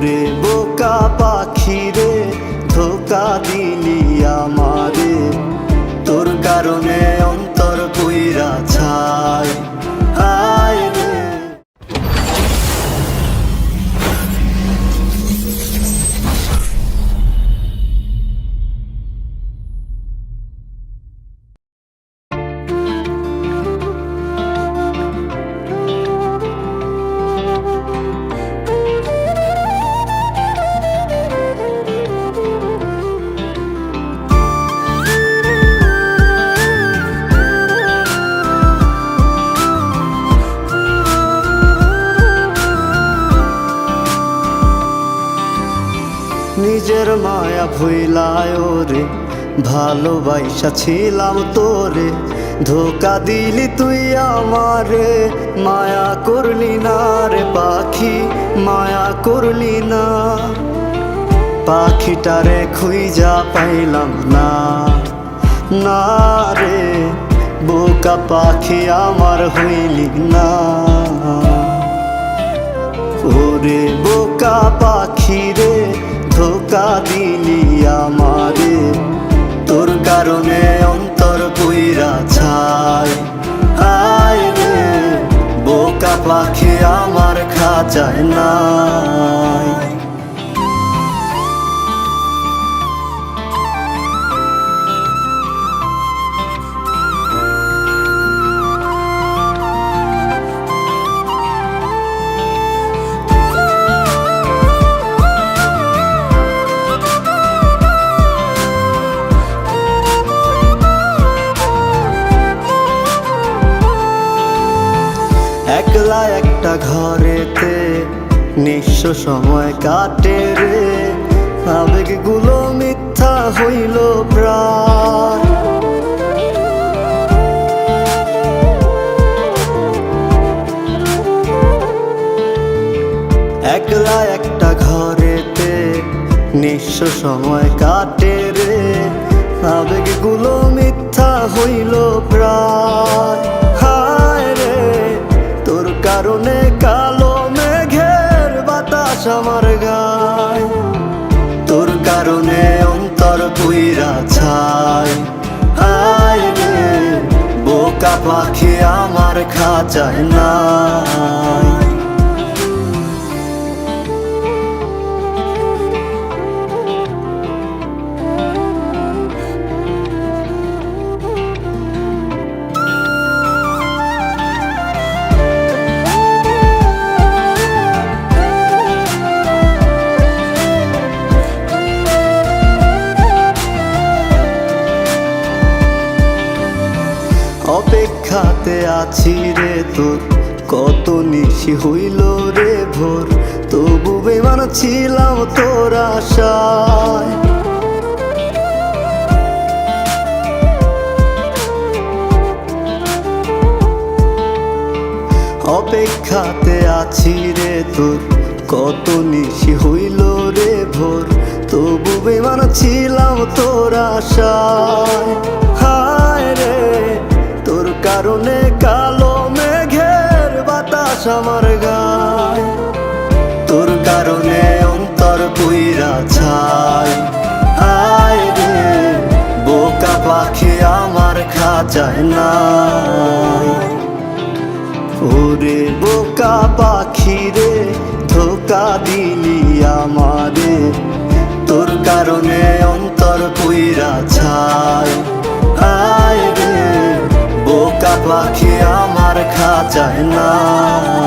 রে বোকা পাখি রে ধোকা দিলি আমারে, তোর কারণে অন্তর পুইরা ছাই। হায় রে নিজের মায়া ভুইলায় রে, ভালোবাসা ছিলাম তোরে, ধোকা দিলি তুই আমারে, মায়া করলি না রে পাখি, মায়া করলি না। পাখিটারে খুঁজা পাইলাম না, না রে বোকা পাখি আমার হইলি না। ওরে বোকা পাখি রে ধোকা দিলি আমারে, তোর কারণে অন্তর পুইরা ছাই। হায় রে বোকা পাখি আমার খাঁচায় নাই। একলা একটা ঘরেতে নিঃস্ব সময় কাটে রে, আবেগগুলো মিথ্যা হইল প্রায়। একলা একটা ঘরেতে নিঃস্ব সময় কাটে রে, আবেগগুলো মিথ্যা হইল প্রায়। তোর কারণে কালো মেঘের বাতাস আমার গায়, তোর কারণে অন্তর পুইরা ছাই। হায় রে বোকা পাখি আমার খাঁচায় নাই। অপেক্ষাতে আছি রে তোর, কত নিশি হইল রে ভোর, তবু বেমান ছিলাম তোর আশায়। অপেক্ষাতে আছি রে তোর, কত নিশি হইল রে ভোর, তবু বেমান ছিলাম তোর আশায়। হায় রে তোর কারণে কালো মেঘের বাতাস আমার গায়, তোর কারণে অন্তর পুইরা ছাই। হায় রে বোকা পাখি আমার খাঁচায় নাই। ওরে বোকা পাখি রে ধোকা দিলি আমারে, তোর কারণে অন্তর পুইরা ছাই। হায় রে বোকা পাখি আমার খাঁচায় নাই।